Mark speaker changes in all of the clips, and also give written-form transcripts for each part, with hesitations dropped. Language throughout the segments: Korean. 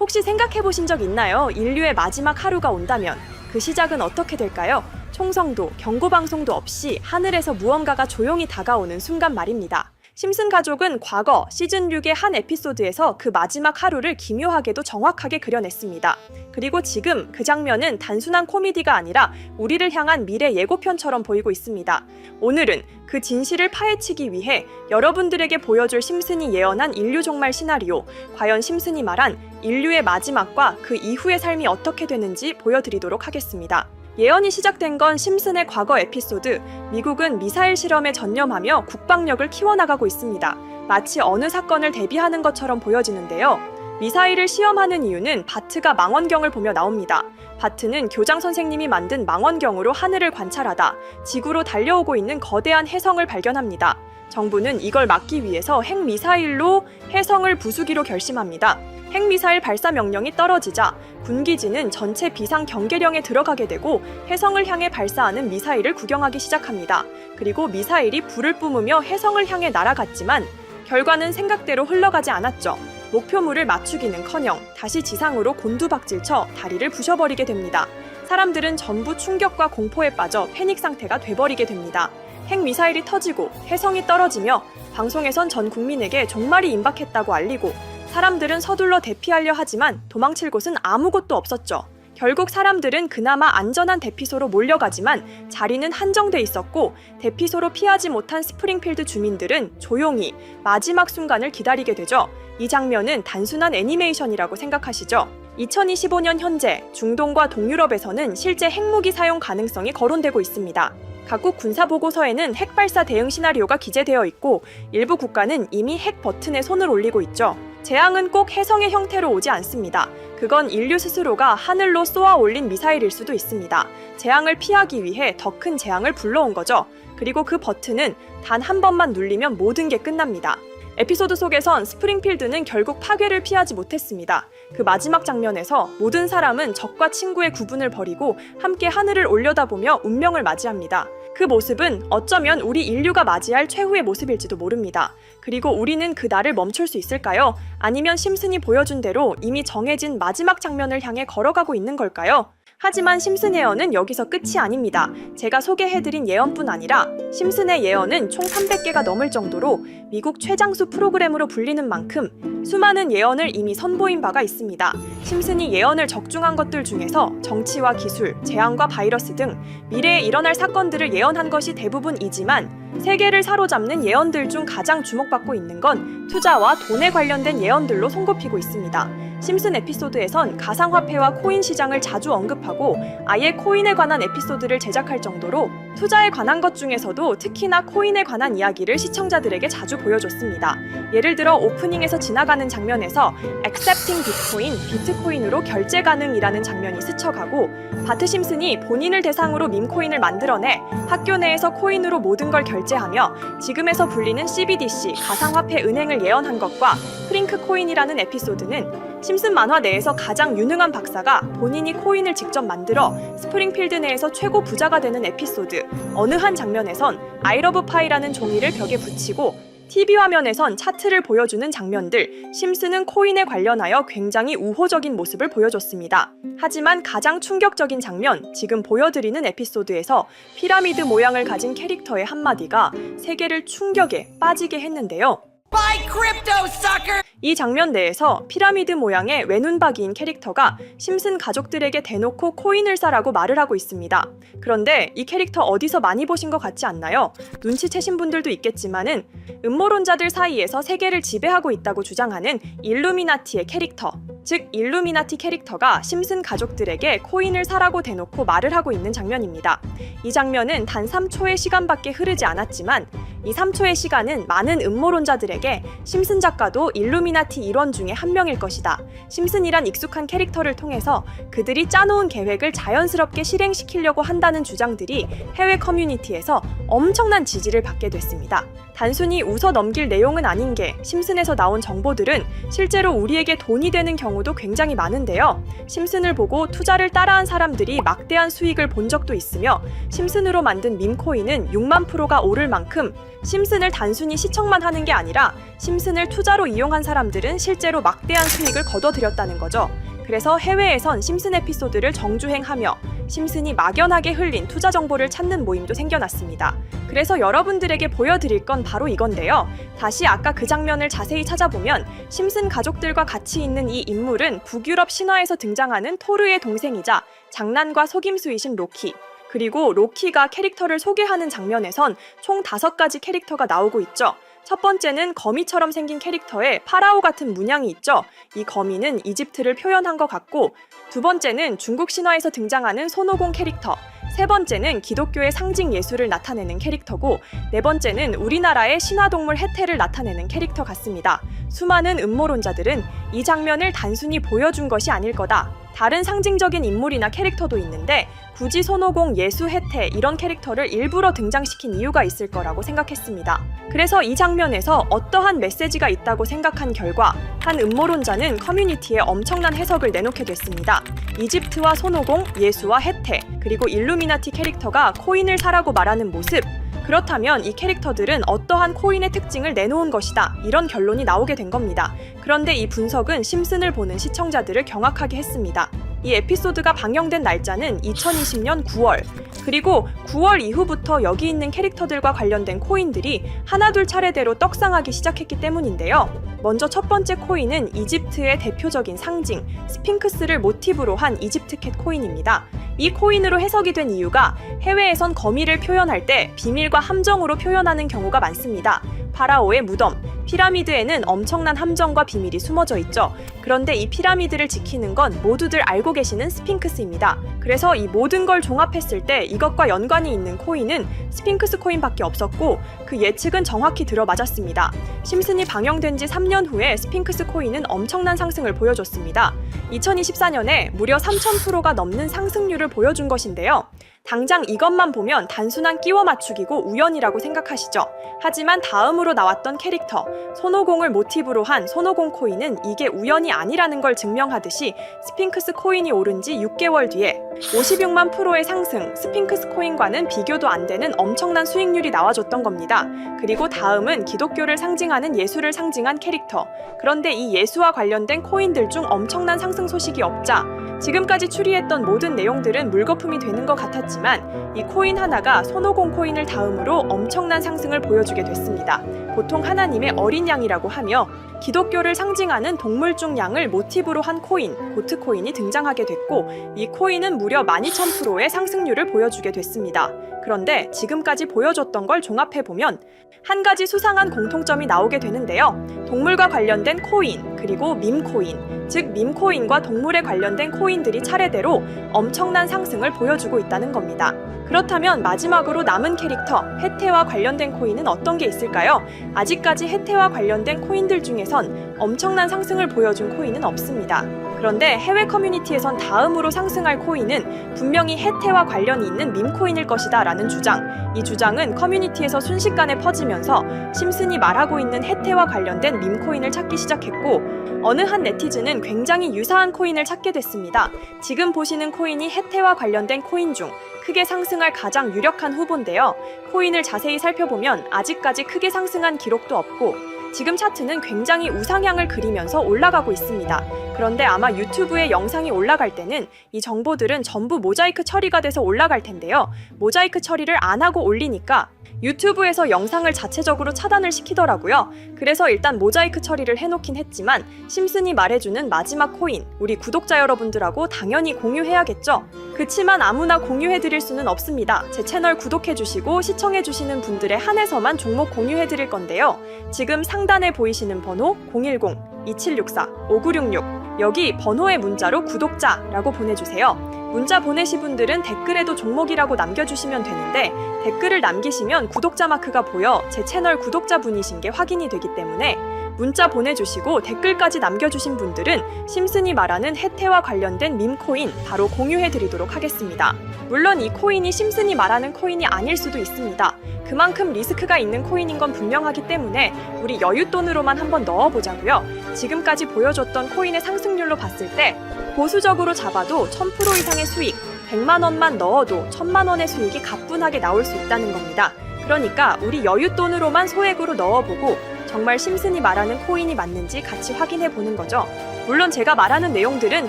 Speaker 1: 혹시 생각해보신 적 있나요? 인류의 마지막 하루가 온다면 그 시작은 어떻게 될까요? 총성도, 경고방송도 없이 하늘에서 무언가가 조용히 다가오는 순간 말입니다. 심슨 가족은 과거 시즌 6의 한 에피소드에서 그 마지막 하루를 기묘하게도 정확하게 그려냈습니다. 그리고 지금 그 장면은 단순한 코미디가 아니라 우리를 향한 미래 예고편처럼 보이고 있습니다. 오늘은 그 진실을 파헤치기 위해 여러분들에게 보여줄 심슨이 예언한 인류 종말 시나리오, 과연 심슨이 말한 인류의 마지막과 그 이후의 삶이 어떻게 되는지 보여드리도록 하겠습니다. 예언이 시작된 건 심슨의 과거 에피소드, 미국은 미사일 실험에 전념하며 국방력을 키워나가고 있습니다. 마치 어느 사건을 대비하는 것처럼 보여지는데요. 미사일을 시험하는 이유는 바트가 망원경을 보며 나옵니다. 바트는 교장 선생님이 만든 망원경으로 하늘을 관찰하다 지구로 달려오고 있는 거대한 혜성을 발견합니다. 정부는 이걸 막기 위해서 핵미사일로 혜성을 부수기로 결심합니다. 핵미사일 발사 명령이 떨어지자 군기지는 전체 비상 경계령에 들어가게 되고 혜성을 향해 발사하는 미사일을 구경하기 시작합니다. 그리고 미사일이 불을 뿜으며 혜성을 향해 날아갔지만 결과는 생각대로 흘러가지 않았죠. 목표물을 맞추기는커녕 다시 지상으로 곤두박질쳐 다리를 부셔버리게 됩니다. 사람들은 전부 충격과 공포에 빠져 패닉 상태가 돼버리게 됩니다. 핵미사일이 터지고 혜성이 떨어지며 방송에선 전 국민에게 종말이 임박했다고 알리고 사람들은 서둘러 대피하려 하지만 도망칠 곳은 아무것도 없었죠. 결국 사람들은 그나마 안전한 대피소로 몰려가지만 자리는 한정돼 있었고 대피소로 피하지 못한 스프링필드 주민들은 조용히 마지막 순간을 기다리게 되죠. 이 장면은 단순한 애니메이션이라고 생각하시죠? 2025년 현재 중동과 동유럽에서는 실제 핵무기 사용 가능성이 거론되고 있습니다. 각국 군사보고서에는 핵발사 대응 시나리오가 기재되어 있고 일부 국가는 이미 핵 버튼에 손을 올리고 있죠. 재앙은 꼭 혜성의 형태로 오지 않습니다. 그건 인류 스스로가 하늘로 쏘아 올린 미사일일 수도 있습니다. 재앙을 피하기 위해 더 큰 재앙을 불러온 거죠. 그리고 그 버튼은 단 한 번만 눌리면 모든 게 끝납니다. 에피소드 속에선 스프링필드는 결국 파괴를 피하지 못했습니다. 그 마지막 장면에서 모든 사람은 적과 친구의 구분을 버리고 함께 하늘을 올려다보며 운명을 맞이합니다. 그 모습은 어쩌면 우리 인류가 맞이할 최후의 모습일지도 모릅니다. 그리고 우리는 그 날을 멈출 수 있을까요? 아니면 심슨이 보여준 대로 이미 정해진 마지막 장면을 향해 걸어가고 있는 걸까요? 하지만 심슨 예언은 여기서 끝이 아닙니다. 제가 소개해드린 예언뿐 아니라 심슨의 예언은 총 300개가 넘을 정도로 미국 최장수 프로그램으로 불리는 만큼 수많은 예언을 이미 선보인 바가 있습니다. 심슨이 예언을 적중한 것들 중에서 정치와 기술, 재앙과 바이러스 등 미래에 일어날 사건들을 예언한 것이 대부분이지만 세계를 사로잡는 예언들 중 가장 주목받고 있는 건 투자와 돈에 관련된 예언들로 손꼽히고 있습니다. 심슨 에피소드에선 가상화폐와 코인 시장을 자주 언급하고 아예 코인에 관한 에피소드를 제작할 정도로 투자에 관한 것 중에서도 특히나 코인에 관한 이야기를 시청자들에게 자주 보여줬습니다. 예를 들어 오프닝에서 지나가는 장면에서 Accepting Bitcoin, 비트코인으로 결제 가능이라는 장면이 스쳐가고 바트 심슨이 본인을 대상으로 밈코인을 만들어내 학교 내에서 코인으로 모든 걸 결제하며 지금에서 불리는 CBDC, 가상화폐 은행을 예언한 것과 프링크 코인이라는 에피소드는 심슨 만화 내에서 가장 유능한 박사가 본인이 코인을 직접 만들어 스프링필드 내에서 최고 부자가 되는 에피소드, 어느 한 장면에선 I love pie라는 종이를 벽에 붙이고 TV 화면에선 차트를 보여주는 장면들, 심슨은 코인에 관련하여 굉장히 우호적인 모습을 보여줬습니다. 하지만 가장 충격적인 장면, 지금 보여드리는 에피소드에서 피라미드 모양을 가진 캐릭터의 한마디가 세계를 충격에 빠지게 했는데요.
Speaker 2: Buy crypto, sucker!
Speaker 1: 이 장면 내에서 피라미드 모양의 외눈박이인 캐릭터가 심슨 가족들에게 대놓고 코인을 사라고 말을 하고 있습니다. 그런데 이 캐릭터 어디서 많이 보신 것 같지 않나요? 눈치채신 분들도 있겠지만은 음모론자들 사이에서 세계를 지배하고 있다고 주장하는 일루미나티의 캐릭터, 즉 일루미나티 캐릭터가 심슨 가족들에게 코인을 사라고 대놓고 말을 하고 있는 장면입니다. 이 장면은 단 3초의 시간밖에 흐르지 않았지만 이 3초의 시간은 많은 음모론자들에게 심슨 작가도 일루미나티 일원 중에 한 명일 것이다. 심슨이란 익숙한 캐릭터를 통해서 그들이 짜놓은 계획을 자연스럽게 실행시키려고 한다는 주장들이 해외 커뮤니티에서 엄청난 지지를 받게 됐습니다. 단순히 웃어 넘길 내용은 아닌 게 심슨에서 나온 정보들은 실제로 우리에게 돈이 되는 경우도 굉장히 많은데요. 심슨을 보고 투자를 따라한 사람들이 막대한 수익을 본 적도 있으며 심슨으로 만든 밈코인은 6만 프로가 오를 만큼 심슨을 단순히 시청만 하는 게 아니라 심슨을 투자로 이용한 사람들은 실제로 막대한 수익을 거둬들였다는 거죠. 그래서 해외에선 심슨 에피소드를 정주행하며 심슨이 막연하게 흘린 투자 정보를 찾는 모임도 생겨났습니다. 그래서 여러분들에게 보여드릴 건 바로 이건데요. 다시 아까 그 장면을 자세히 찾아보면 심슨 가족들과 같이 있는 이 인물은 북유럽 신화에서 등장하는 토르의 동생이자 장난과 속임수이신 로키. 그리고 로키가 캐릭터를 소개하는 장면에선 총 5가지 캐릭터가 나오고 있죠. 첫 번째는 거미처럼 생긴 캐릭터에 파라오 같은 문양이 있죠. 이 거미는 이집트를 표현한 것 같고, 두 번째는 중국 신화에서 등장하는 손오공 캐릭터, 세 번째는 기독교의 상징 예수를 나타내는 캐릭터고, 네 번째는 우리나라의 신화동물 해태를 나타내는 캐릭터 같습니다. 수많은 음모론자들은 이 장면을 단순히 보여준 것이 아닐 거다. 다른 상징적인 인물이나 캐릭터도 있는데 굳이 손오공, 예수, 해태 이런 캐릭터를 일부러 등장시킨 이유가 있을 거라고 생각했습니다. 그래서 이 장면에서 어떠한 메시지가 있다고 생각한 결과 한 음모론자는 커뮤니티에 엄청난 해석을 내놓게 됐습니다. 이집트와 손오공, 예수와 해태, 그리고 일루미나티 캐릭터가 코인을 사라고 말하는 모습, 그렇다면 이 캐릭터들은 어떠한 코인의 특징을 내놓은 것이다, 이런 결론이 나오게 된 겁니다. 그런데 이 분석은 심슨을 보는 시청자들을 경악하게 했습니다. 이 에피소드가 방영된 날짜는 2020년 9월, 그리고 9월 이후부터 여기 있는 캐릭터들과 관련된 코인들이 하나둘 차례대로 떡상하기 시작했기 때문인데요. 먼저 첫 번째 코인은 이집트의 대표적인 상징, 스핑크스를 모티브로 한 이집트캣 코인입니다. 이 코인으로 해석이 된 이유가 해외에선 거미를 표현할 때 비밀과 함정으로 표현하는 경우가 많습니다. 파라오의 무덤, 피라미드에는 엄청난 함정과 비밀이 숨어져 있죠. 그런데 이 피라미드를 지키는 건 모두들 알고 계시는 스핑크스입니다. 그래서 이 모든 걸 종합했을 때 이것과 연관이 있는 코인은 스핑크스 코인밖에 없었고 그 예측은 정확히 들어맞았습니다. 심슨이 방영된 지 3년 후에 스핑크스 코인은 엄청난 상승을 보여줬습니다. 2024년에 무려 3000%가 넘는 상승률을 보여준 것인데요. 당장 이것만 보면 단순한 끼워 맞추기고 우연이라고 생각하시죠? 하지만 다음으로 나왔던 캐릭터, 손오공을 모티브로 한 손오공 코인은 이게 우연이 아니라는 걸 증명하듯이 스핑크스 코인이 오른 지 6개월 뒤에 56만 프로의 상승, 스핑크스 코인과는 비교도 안 되는 엄청난 수익률이 나와줬던 겁니다. 그리고 다음은 기독교를 상징하는 예수를 상징한 캐릭터. 그런데 이 예수와 관련된 코인들 중 엄청난 상승 소식이 없자 지금까지 추리했던 모든 내용들은 물거품이 되는 것 같았지만 이 코인 하나가 손오공 코인을 다음으로 엄청난 상승을 보여주게 됐습니다. 보통 하나님의 어린 양이라고 하며 기독교를 상징하는 동물 중 양을 모티브로 한 코인, 고트 코인이 등장하게 됐고 이 코인은 무려 12,000%의 상승률을 보여주게 됐습니다. 그런데 지금까지 보여줬던 걸 종합해보면 한 가지 수상한 공통점이 나오게 되는데요. 동물과 관련된 코인, 그리고 밈코인, 즉 밈코인과 동물에 관련된 코인들이 차례대로 엄청난 상승을 보여주고 있다는 겁니다. 그렇다면 마지막으로 남은 캐릭터, 해태와 관련된 코인은 어떤 게 있을까요? 아직까지 해태와 관련된 코인들 중에선 엄청난 상승을 보여준 코인은 없습니다. 그런데 해외 커뮤니티에선 다음으로 상승할 코인은 분명히 해태와 관련이 있는 밈코인일 것이다 라는 주장. 이 주장은 커뮤니티에서 순식간에 퍼지면서 심슨이 말하고 있는 해태와 관련된 밈코인을 찾기 시작했고 어느 한 네티즌은 굉장히 유사한 코인을 찾게 됐습니다. 지금 보시는 코인이 해태와 관련된 코인 중 크게 상승할 가장 유력한 후보인데요. 코인을 자세히 살펴보면 아직까지 크게 상승한 기록도 없고 지금 차트는 굉장히 우상향을 그리면서 올라가고 있습니다. 그런데 아마 유튜브에 영상이 올라갈 때는 이 정보들은 전부 모자이크 처리가 돼서 올라갈 텐데요. 모자이크 처리를 안 하고 올리니까 유튜브에서 영상을 자체적으로 차단을 시키더라고요. 그래서 일단 모자이크 처리를 해놓긴 했지만 심슨이 말해주는 마지막 코인, 우리 구독자 여러분들하고 당연히 공유해야겠죠? 그치만 아무나 공유해드릴 수는 없습니다. 제 채널 구독해주시고 시청해주시는 분들에 한해서만 종목 공유해드릴 건데요. 지금 상단에 보이시는 번호 010-2764-5966 여기 번호의 문자로 구독자라고 보내주세요. 문자 보내신 분들은 댓글에도 종목이라고 남겨주시면 되는데 댓글을 남기시면 구독자 마크가 보여 제 채널 구독자분이신 게 확인이 되기 때문에 문자 보내주시고 댓글까지 남겨주신 분들은 심슨이 말하는 혜태와 관련된 밈코인 바로 공유해드리도록 하겠습니다. 물론 이 코인이 심슨이 말하는 코인이 아닐 수도 있습니다. 그만큼 리스크가 있는 코인인 건 분명하기 때문에 우리 여윳돈으로만 한번 넣어보자고요. 지금까지 보여줬던 코인의 상승률로 봤을 때 보수적으로 잡아도 1000% 이상의 수익, 100만 원만 넣어도 1000만 원의 수익이 가뿐하게 나올 수 있다는 겁니다. 그러니까 우리 여윳돈으로만 소액으로 넣어보고 정말 심슨이 말하는 코인이 맞는지 같이 확인해 보는 거죠. 물론 제가 말하는 내용들은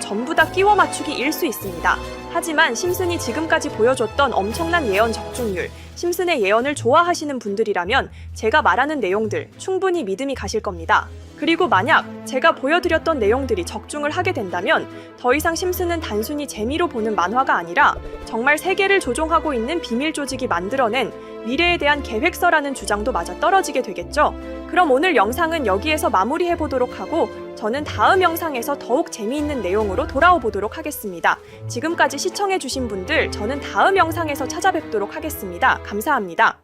Speaker 1: 전부 다 끼워 맞추기일 수 있습니다. 하지만 심슨이 지금까지 보여줬던 엄청난 예언 적중률, 심슨의 예언을 좋아하시는 분들이라면 제가 말하는 내용들 충분히 믿음이 가실 겁니다. 그리고 만약 제가 보여드렸던 내용들이 적중을 하게 된다면 더 이상 심슨은 단순히 재미로 보는 만화가 아니라 정말 세계를 조종하고 있는 비밀 조직이 만들어낸 미래에 대한 계획서라는 주장도 맞아떨어지게 되겠죠. 그럼 오늘 영상은 여기에서 마무리해보도록 하고 저는 다음 영상에서 더욱 재미있는 내용으로 돌아오도록 하겠습니다. 지금까지 시청해주신 분들 저는 다음 영상에서 찾아뵙도록 하겠습니다. 감사합니다.